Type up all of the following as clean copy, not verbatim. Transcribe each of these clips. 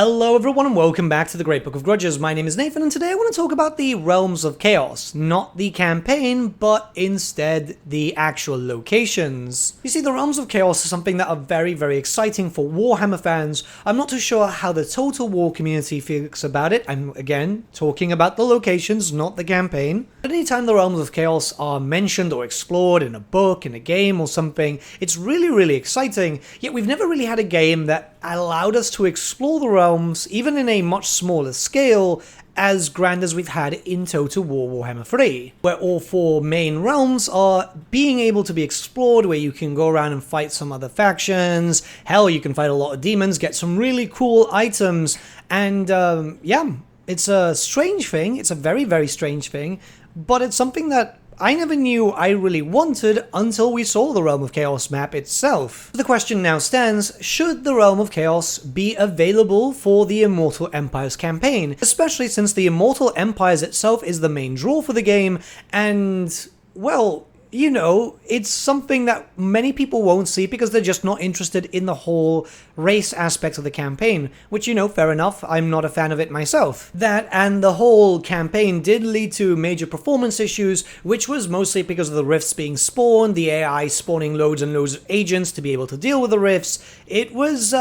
Hello everyone and welcome back to the Great Book of Grudges. My name is Nathan and today I want to talk about the Realms of Chaos. Not the campaign, but instead the actual locations. You see, the Realms of Chaos is something that are very exciting for Warhammer fans. I'm not too sure how the Total War community feels about it. I'm, again, talking about the locations, not the campaign. But anytime the Realms of Chaos are mentioned or explored in a book, in a game or something, it's really exciting, yet we've never really had a game that allowed us to explore the realms, even in a much smaller scale, as grand as we've had in Total War Warhammer 3, where all four main realms are being able to be explored, where you can go around and fight some other factions, hell, you can fight a lot of demons, get some really cool items, and yeah, it's a strange thing, it's a very strange thing, but it's something that I never knew I really wanted until we saw the Realm of Chaos map itself. The question now stands, should the Realm of Chaos be available for the Immortal Empires campaign? Especially since the Immortal Empires itself is the main draw for the game, and, well, you know, it's something that many people won't see because they're just not interested in the whole race aspect of the campaign, which, you know, fair enough, I'm not a fan of it myself. That and the whole campaign did lead to major performance issues, which was mostly because of the rifts being spawned, the AI spawning loads and loads of agents to be able to deal with the rifts. It was,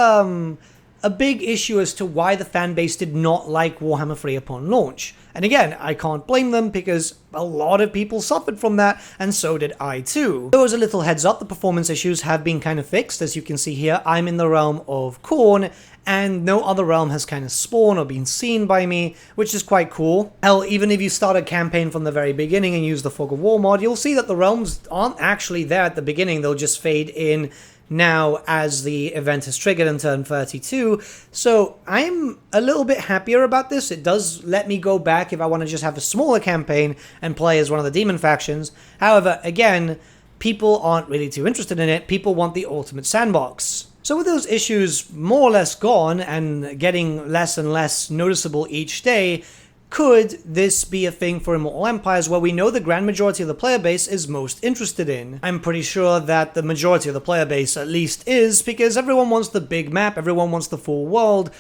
a big issue as to why the fanbase did not like Warhammer 3 upon launch. And again, I can't blame them because a lot of people suffered from that, and so did I too. Though as a little heads up, the performance issues have been kind of fixed. As you can see here, I'm in the realm of Khorne, and no other realm has kind of spawned or been seen by me, which is quite cool. Hell, even if you start a campaign from the very beginning and use the Fog of War mod, you'll see that the realms aren't actually there at the beginning, they'll just fade in now as the event is triggered and turn 32, so I'm a little bit happier about this. It does let me go back if I want to just have a smaller campaign and play as one of the demon factions. However, again, people aren't really too interested in it. People want the ultimate sandbox. So with those issues more or less gone and getting less and less noticeable each day, could this be a thing for Immortal Empires where we know the grand majority of the player base is most interested in? I'm pretty sure that the majority of the player base at least is, because everyone wants the big map, everyone wants the full world,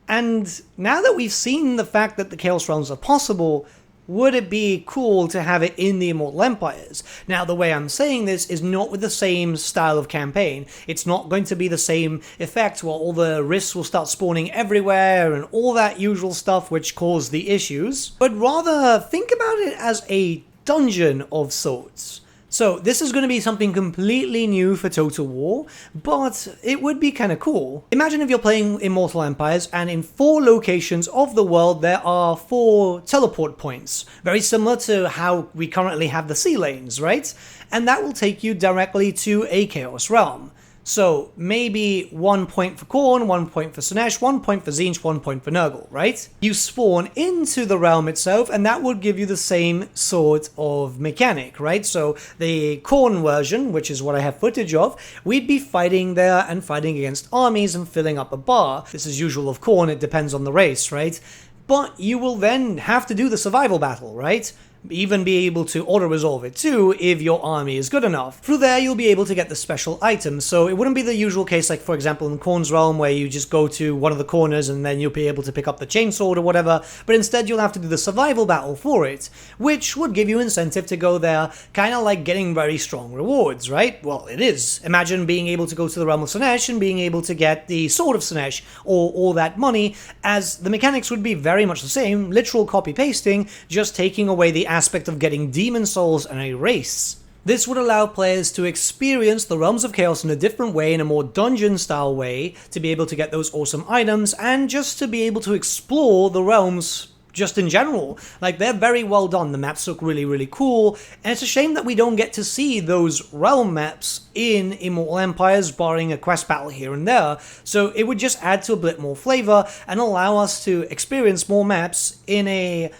and now that we've seen the fact that the Chaos Realms are possible, would it be cool to have it in the Immortal Empires? Now, the way I'm saying this is not with the same style of campaign. It's not going to be the same effect where all the rifts will start spawning everywhere and all that usual stuff which caused the issues, but rather think about it as a dungeon of sorts. So this is going to be something completely new for Total War, but it would be kind of cool. Imagine if you're playing Immortal Empires and in 4 locations of the world there are 4 teleport points, very similar to how we currently have the sea lanes, right? And that will take you directly to a Chaos Realm. So maybe 1 point for Khorne, 1 point for Slaanesh, 1 point for Tzeentch, 1 point for Nurgle, right? You spawn into the realm itself and that would give you the same sort of mechanic, right? So the Khorne version, which is what I have footage of, we'd be fighting there and fighting against armies and filling up a bar. This is usual of Khorne, it depends on the race, right? But you will then have to do the survival battle, right? Even be able to auto-resolve it too if your army is good enough. Through there you'll be able to get the special items, so it wouldn't be the usual case like for example in Khorne's realm where you just go to one of the corners and then you'll be able to pick up the chainsword or whatever, but instead you'll have to do the survival battle for it, which would give you incentive to go there, kinda like getting very strong rewards, right? Well, it is. Imagine being able to go to the realm of Slaanesh and being able to get the sword of Slaanesh or all that money, as the mechanics would be very much the same, literal copy-pasting, just taking away the aspect of getting demon souls and a race. This would allow players to experience the Realms of Chaos in a different way, in a more dungeon-style way, to be able to get those awesome items, and just to be able to explore the realms just in general. Like, they're very well done, the maps look really cool, and it's a shame that we don't get to see those realm maps in Immortal Empires, barring a quest battle here and there, so it would just add to a bit more flavor, and allow us to experience more maps in a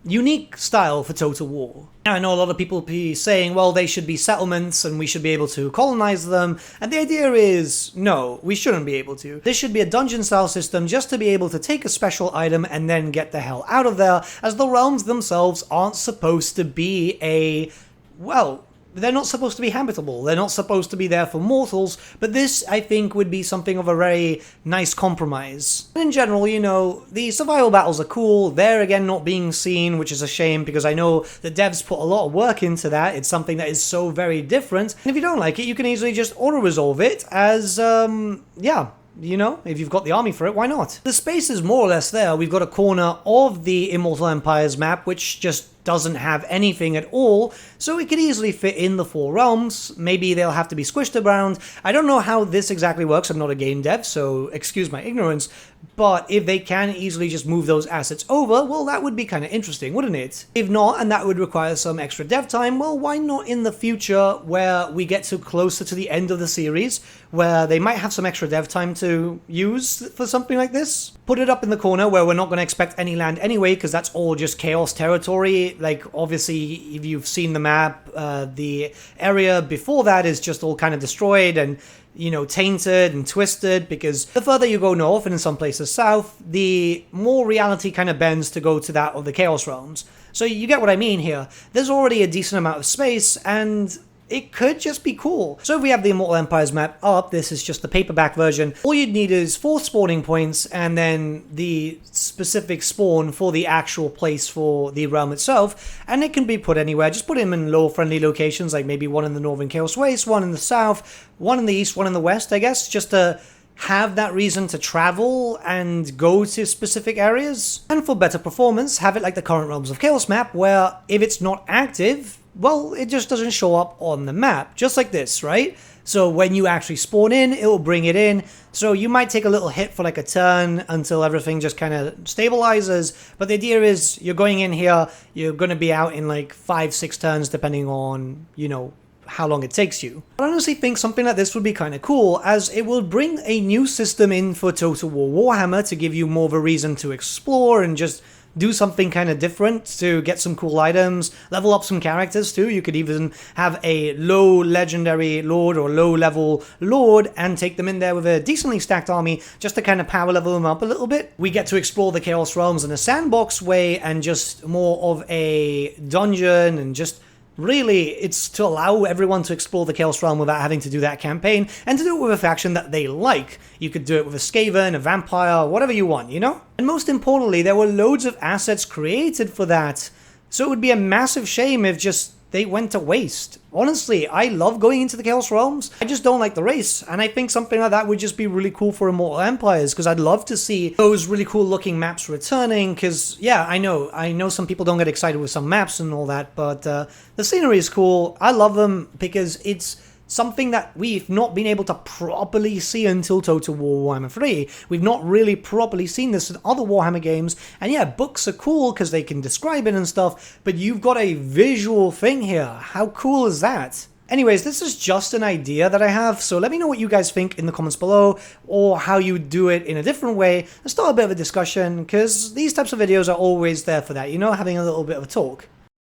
unique style for Total War. Now, I know a lot of people be saying, well, they should be settlements and we should be able to colonize them, and the idea is, no, we shouldn't be able to. This should be a dungeon-style system just to be able to take a special item and then get the hell out of there, as the realms themselves aren't supposed to be a, well, they're not supposed to be habitable. They're not supposed to be there for mortals, but this, I think, would be something of a very nice compromise. In general, you know, the survival battles are cool. They're, again, not being seen, which is a shame, because I know the devs put a lot of work into that. It's something that is so very different. And if you don't like it, you can easily just auto-resolve it as, yeah. You know, if you've got the army for it, why not? The space is more or less there. We've got a corner of the Immortal Empires map, which just doesn't have anything at all, so it could easily fit in the 4 realms. Maybe they'll have to be squished around. I don't know how this exactly works. I'm not a game dev, so excuse my ignorance, but if they can easily just move those assets over, well, that would be kind of interesting, wouldn't it? If not, and that would require some extra dev time, well, why not in the future where we get to closer to the end of the series, where they might have some extra dev time to use for something like this? Put it up in the corner where we're not going to expect any land anyway, because that's all just chaos territory. Like, obviously, if you've seen the map, the area before that is just all kind of destroyed and, you know, tainted and twisted, because the further you go north and in some places south, the more reality kind of bends to go to that of the Chaos Realms. So you get what I mean here. There's already a decent amount of space, and it could just be cool. So if we have the Immortal Empires map up, this is just the paperback version. All you'd need is 4 spawning points and then the specific spawn for the actual place for the realm itself. And it can be put anywhere. Just put them in low friendly locations, like maybe one in the Northern Chaos Waste, one in the south, one in the east, one in the west, I guess, just to have that reason to travel and go to specific areas. And for better performance, have it like the current Realms of Chaos map, where if it's not active, well, it just doesn't show up on the map, just like this, right? So when you actually spawn in, it will bring it in. So you might take a little hit for like a turn until everything just kind of stabilizes. But the idea is you're going in here, you're going to be out in like 5-6 turns, depending on, you know, how long it takes you. I honestly think something like this would be kind of cool, as it will bring a new system in for Total War Warhammer to give you more of a reason to explore and just do something kind of different to get some cool items, level up some characters too. You could even have a low legendary lord or low level lord and take them in there with a decently stacked army just to kind of power level them up a little bit. We get to explore the Chaos Realms in a sandbox way and just more of a dungeon, and just really, it's to allow everyone to explore the Chaos Realm without having to do that campaign, and to do it with a faction that they like. You could do it with a Skaven, a vampire, whatever you want, you know? And most importantly, there were loads of assets created for that, so it would be a massive shame if just they went to waste. Honestly, I love going into the Chaos Realms. I just don't like the race, and I think something like that would just be really cool for Immortal Empires, because I'd love to see those really cool looking maps returning, because, yeah, I know some people don't get excited with some maps and all that, but the scenery is cool. I love them because it's something that we've not been able to properly see until Total War Warhammer 3. We've not really properly seen this in other Warhammer games, and yeah, books are cool because they can describe it and stuff, but you've got a visual thing here. How cool is that? Anyways, this is just an idea that I have, so let me know what you guys think in the comments below, or how you would do it in a different way, and start a bit of a discussion, because these types of videos are always there for that, you know, having a little bit of a talk.